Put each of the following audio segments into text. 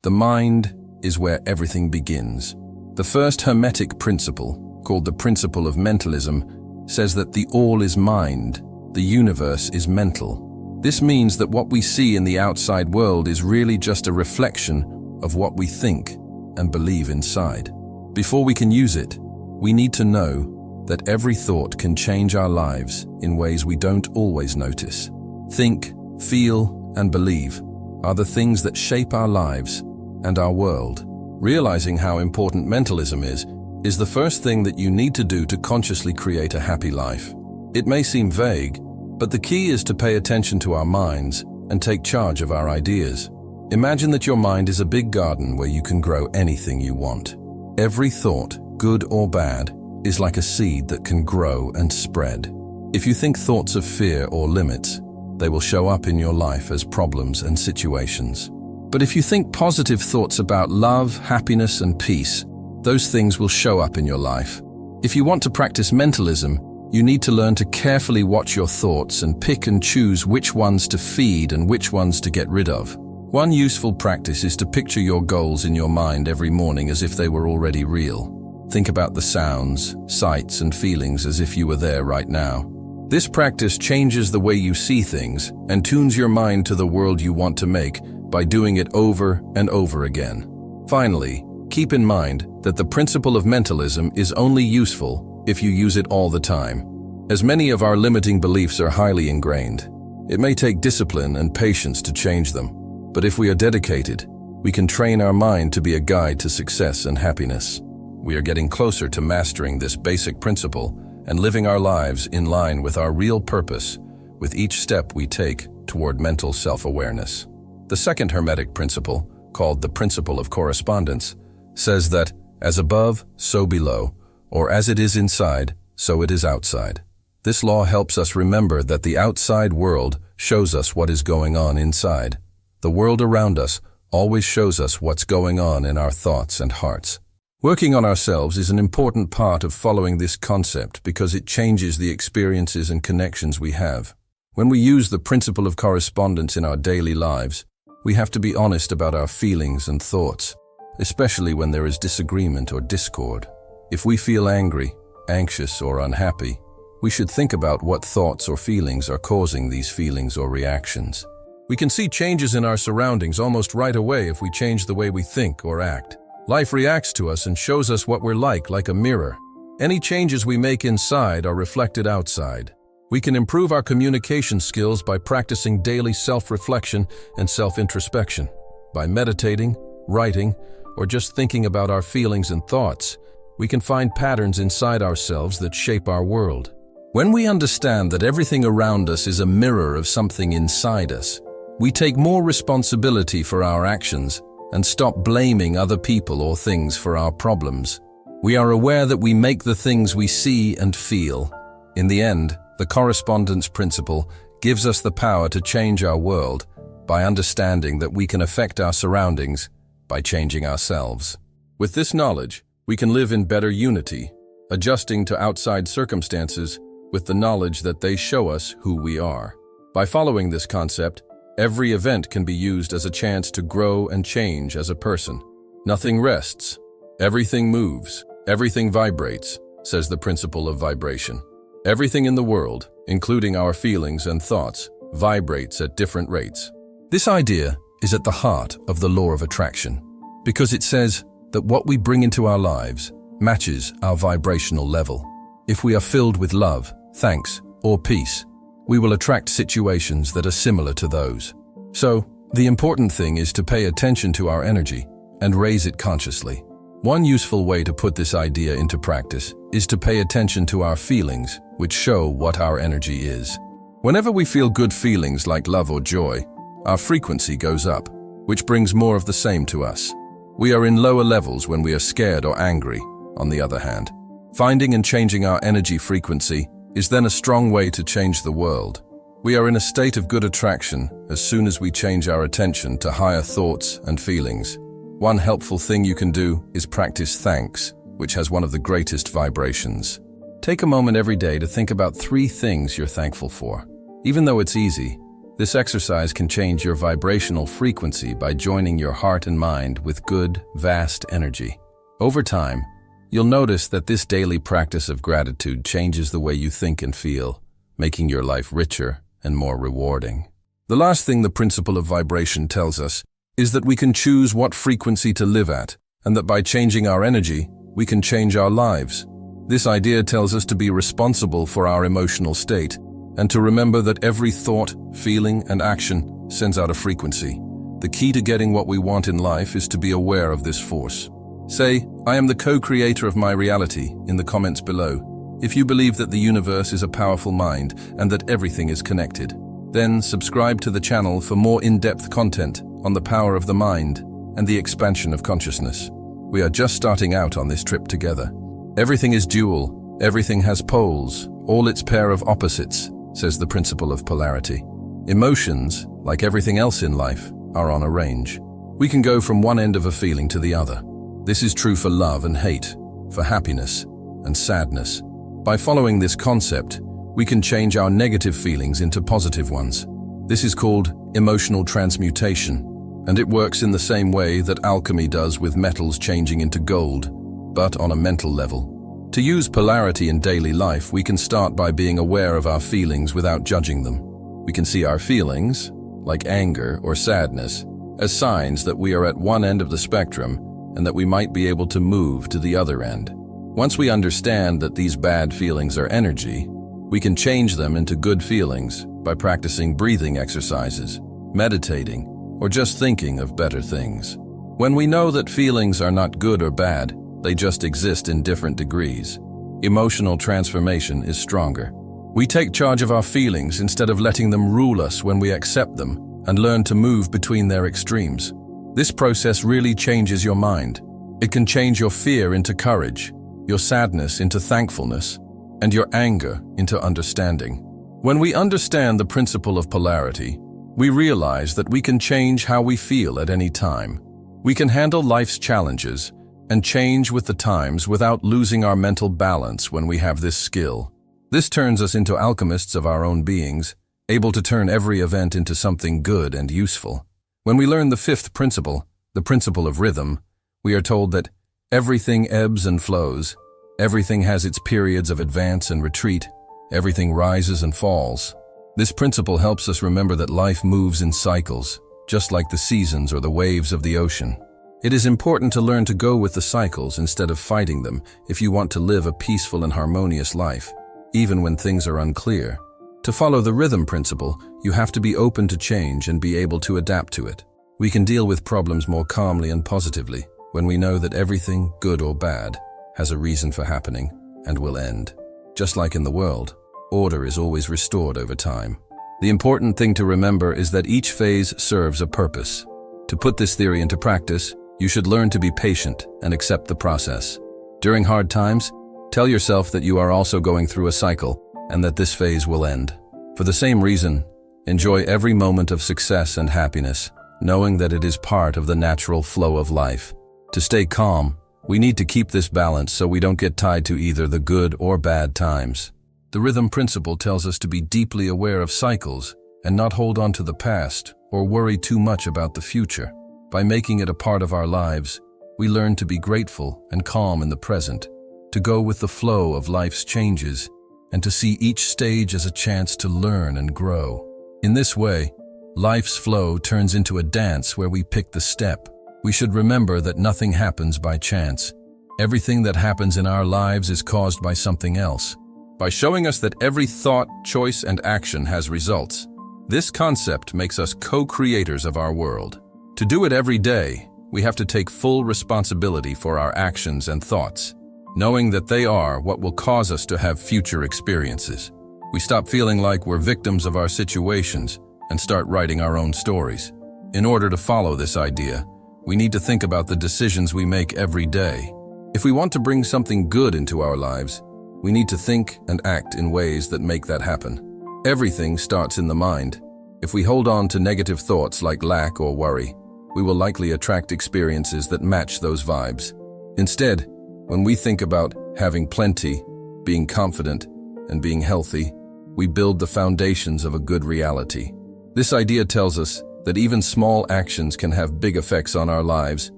The mind is where everything begins. The first Hermetic principle, called the principle of mentalism, says that the all is mind, the universe is mental. This means that what we see in the outside world is really just a reflection of what we think and believe inside. Before we can use it, we need to know that every thought can change our lives in ways we don't always notice. Think, feel, and believe are the things that shape our lives and our world. Realizing how important mentalism is the first thing that you need to do to consciously create a happy life. It may seem vague, but the key is to pay attention to our minds and take charge of our ideas. Imagine that your mind is a big garden where you can grow anything you want. Every thought, good or bad, is like a seed that can grow and spread. If you think thoughts of fear or limits, they will show up in your life as problems and situations. But if you think positive thoughts about love, happiness, and peace, those things will show up in your life. If you want to practice mentalism, you need to learn to carefully watch your thoughts and pick and choose which ones to feed and which ones to get rid of. One useful practice is to picture your goals in your mind every morning as if they were already real. Think about the sounds, sights, and feelings as if you were there right now. This practice changes the way you see things and tunes your mind to the world you want to make by doing it over and over again. Finally, keep in mind that the principle of mentalism is only useful if you use it all the time. As many of our limiting beliefs are highly ingrained, it may take discipline and patience to change them. But if we are dedicated, we can train our mind to be a guide to success and happiness. We are getting closer to mastering this basic principle and living our lives in line with our real purpose with each step we take toward mental self-awareness. The second Hermetic principle, called the principle of correspondence, says that as above, so below, or as it is inside, so it is outside. This law helps us remember that the outside world shows us what is going on inside. The world around us always shows us what's going on in our thoughts and hearts. Working on ourselves is an important part of following this concept because it changes the experiences and connections we have. When we use the principle of correspondence in our daily lives, we have to be honest about our feelings and thoughts, especially when there is disagreement or discord. If we feel angry, anxious, or unhappy, we should think about what thoughts or feelings are causing these feelings or reactions. We can see changes in our surroundings almost right away if we change the way we think or act. Life reacts to us and shows us what we're like a mirror. Any changes we make inside are reflected outside. We can improve our communication skills by practicing daily self-reflection and self-introspection. By meditating, writing, or just thinking about our feelings and thoughts, we can find patterns inside ourselves that shape our world. When we understand that everything around us is a mirror of something inside us, we take more responsibility for our actions and stop blaming other people or things for our problems. We are aware that we make the things we see and feel. In the end, the correspondence principle gives us the power to change our world by understanding that we can affect our surroundings by changing ourselves. With this knowledge, we can live in better unity, adjusting to outside circumstances with the knowledge that they show us who we are. By following this concept, every event can be used as a chance to grow and change as a person. Nothing rests. Everything moves. Everything vibrates, says the principle of vibration. Everything in the world, including our feelings and thoughts, vibrates at different rates. This idea is at the heart of the law of attraction, because it says that what we bring into our lives matches our vibrational level. If we are filled with love, thanks, or peace, we will attract situations that are similar to those. So, the important thing is to pay attention to our energy and raise it consciously. One useful way to put this idea into practice is to pay attention to our feelings, which show what our energy is. Whenever we feel good feelings like love or joy, our frequency goes up, which brings more of the same to us. We are in lower levels when we are scared or angry, on the other hand. Finding and changing our energy frequency is then a strong way to change the world. We are in a state of good attraction as soon as we change our attention to higher thoughts and feelings. One helpful thing you can do is practice thanks, which has one of the greatest vibrations. Take a moment every day to think about 3 things you're thankful for. Even though it's easy, This exercise can change your vibrational frequency by joining your heart and mind with good, vast energy. Over time, you'll notice that this daily practice of gratitude changes the way you think and feel, making your life richer and more rewarding. The last thing the principle of vibration tells us is that we can choose what frequency to live at, and that by changing our energy, we can change our lives. This idea tells us to be responsible for our emotional state, and to remember that every thought, feeling, and action sends out a frequency. The key to getting what we want in life is to be aware of this force. Say, "I am the co-creator of my reality," in the comments below, if you believe that the universe is a powerful mind and that everything is connected. Then subscribe to the channel for more in-depth content on the power of the mind and the expansion of consciousness. We are just starting out on this trip together. Everything is dual, everything has poles, all its pair of opposites, says the principle of polarity. Emotions, like everything else in life, are on a range. We can go from one end of a feeling to the other. This is true for love and hate, for happiness and sadness. By following this concept, we can change our negative feelings into positive ones. This is called emotional transmutation, and it works in the same way that alchemy does with metals changing into gold, but on a mental level. To use polarity in daily life, we can start by being aware of our feelings without judging them. We can see our feelings, like anger or sadness, as signs that we are at one end of the spectrum and that we might be able to move to the other end. Once we understand that these bad feelings are energy, we can change them into good feelings by practicing breathing exercises, meditating, or just thinking of better things. When we know that feelings are not good or bad, they just exist in different degrees, emotional transformation is stronger. We take charge of our feelings instead of letting them rule us when we accept them and learn to move between their extremes. This process really changes your mind. It can change your fear into courage, your sadness into thankfulness, and your anger into understanding. When we understand the principle of polarity, we realize that we can change how we feel at any time. We can handle life's challenges and change with the times without losing our mental balance when we have this skill. This turns us into alchemists of our own beings, able to turn every event into something good and useful. When we learn the fifth principle, the principle of rhythm, we are told that everything ebbs and flows, everything has its periods of advance and retreat, everything rises and falls. This principle helps us remember that life moves in cycles, just like the seasons or the waves of the ocean. It is important to learn to go with the cycles instead of fighting them if you want to live a peaceful and harmonious life, even when things are unclear. To follow the rhythm principle, you have to be open to change and be able to adapt to it. We can deal with problems more calmly and positively when we know that everything, good or bad, has a reason for happening and will end. Just like in the world, order is always restored over time. The important thing to remember is that each phase serves a purpose. To put this theory into practice, you should learn to be patient and accept the process. During hard times, tell yourself that you are also going through a cycle and that this phase will end. For the same reason, enjoy every moment of success and happiness, knowing that it is part of the natural flow of life. To stay calm, we need to keep this balance so we don't get tied to either the good or bad times. The rhythm principle tells us to be deeply aware of cycles and not hold on to the past or worry too much about the future. By making it a part of our lives, we learn to be grateful and calm in the present, to go with the flow of life's changes, and to see each stage as a chance to learn and grow. In this way, life's flow turns into a dance where we pick the step. We should remember that nothing happens by chance. Everything that happens in our lives is caused by something else. By showing us that every thought, choice, and action has results, this concept makes us co-creators of our world. To do it every day, we have to take full responsibility for our actions and thoughts, knowing that they are what will cause us to have future experiences. We stop feeling like we're victims of our situations and start writing our own stories. In order to follow this idea, we need to think about the decisions we make every day. If we want to bring something good into our lives, we need to think and act in ways that make that happen. Everything starts in the mind. If we hold on to negative thoughts like lack or worry, we will likely attract experiences that match those vibes. Instead, when we think about having plenty, being confident, and being healthy, we build the foundations of a good reality. This idea tells us that even small actions can have big effects on our lives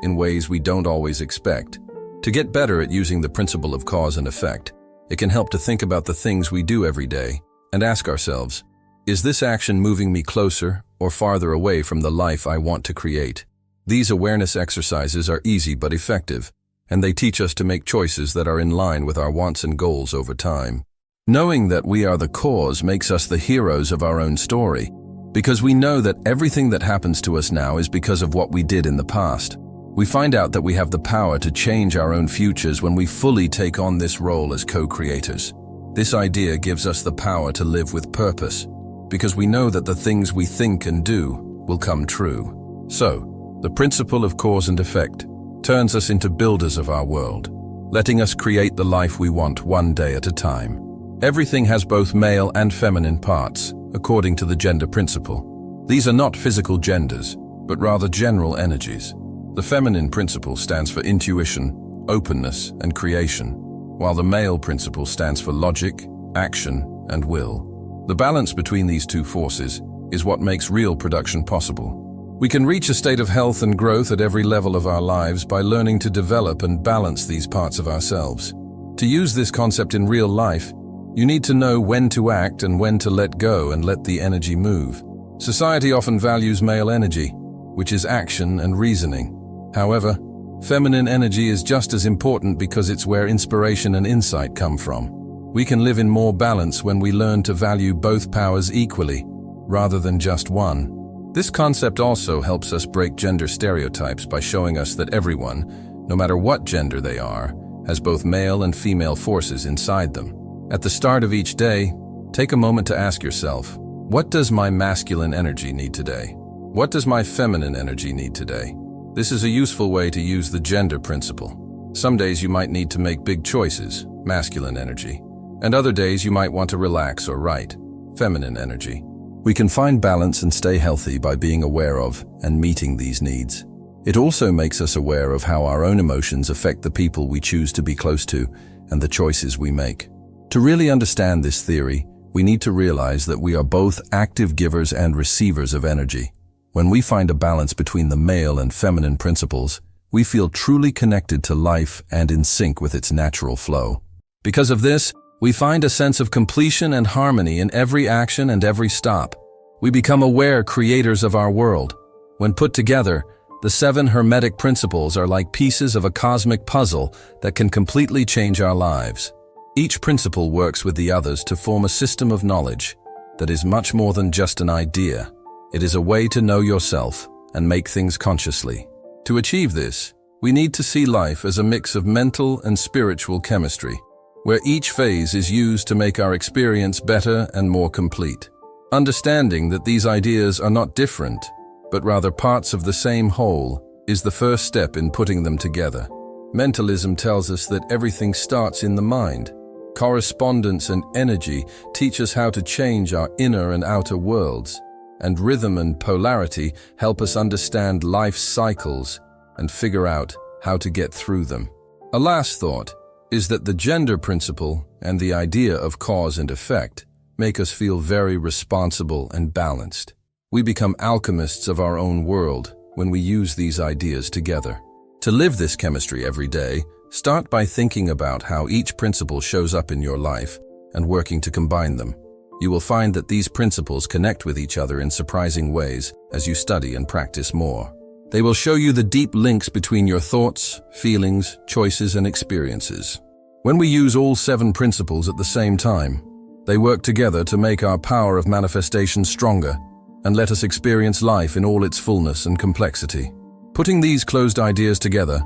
in ways we don't always expect. To get better at using the principle of cause and effect, it can help to think about the things we do every day and ask ourselves, is this action moving me closer or farther away from the life I want to create? These awareness exercises are easy but effective, and they teach us to make choices that are in line with our wants and goals over time. Knowing that we are the cause makes us the heroes of our own story, because we know that everything that happens to us now is because of what we did in the past. We find out that we have the power to change our own futures when we fully take on this role as co-creators. This idea gives us the power to live with purpose, because we know that the things we think and do will come true. So, the principle of cause and effect turns us into builders of our world, letting us create the life we want one day at a time. Everything has both male and feminine parts, according to the gender principle. These are not physical genders, but rather general energies. The feminine principle stands for intuition, openness, and creation, while the male principle stands for logic, action, and will. The balance between these two forces is what makes real production possible. We can reach a state of health and growth at every level of our lives by learning to develop and balance these parts of ourselves. To use this concept in real life, you need to know when to act and when to let go and let the energy move. Society often values male energy, which is action and reasoning. However, feminine energy is just as important because it's where inspiration and insight come from. We can live in more balance when we learn to value both powers equally, rather than just one. This concept also helps us break gender stereotypes by showing us that everyone, no matter what gender they are, has both male and female forces inside them. At the start of each day, take a moment to ask yourself, what does my masculine energy need today? What does my feminine energy need today? This is a useful way to use the gender principle. Some days you might need to make big choices, masculine energy, and other days you might want to relax or write, feminine energy. We can find balance and stay healthy by being aware of and meeting these needs. It also makes us aware of how our own emotions affect the people we choose to be close to and the choices we make. To really understand this theory, we need to realize that we are both active givers and receivers of energy. When we find a balance between the male and feminine principles, we feel truly connected to life and in sync with its natural flow. Because of this, we find a sense of completion and harmony in every action and every stop. We become aware creators of our world. When put together, the 7 Hermetic Principles are like pieces of a cosmic puzzle that can completely change our lives. Each principle works with the others to form a system of knowledge that is much more than just an idea. It is a way to know yourself and make things consciously. To achieve this, we need to see life as a mix of mental and spiritual chemistry, where each phase is used to make our experience better and more complete. Understanding that these ideas are not different, but rather parts of the same whole, is the first step in putting them together. Mentalism tells us that everything starts in the mind. Correspondence and energy teach us how to change our inner and outer worlds, and rhythm and polarity help us understand life's cycles and figure out how to get through them. A last thought is that the gender principle and the idea of cause and effect make us feel very responsible and balanced. We become alchemists of our own world when we use these ideas together. To live this chemistry every day, start by thinking about how each principle shows up in your life and working to combine them. You will find that these principles connect with each other in surprising ways as you study and practice more. They will show you the deep links between your thoughts, feelings, choices, and experiences. When we use all 7 principles at the same time, they work together to make our power of manifestation stronger and let us experience life in all its fullness and complexity. Putting these closed ideas together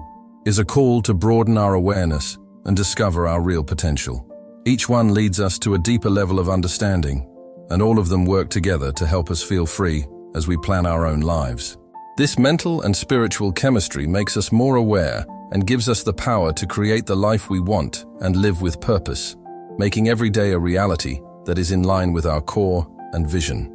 is a call to broaden our awareness and discover our real potential. Each one leads us to a deeper level of understanding, and all of them work together to help us feel free as we plan our own lives. This mental and spiritual chemistry makes us more aware and gives us the power to create the life we want and live with purpose, making every day a reality that is in line with our core and vision.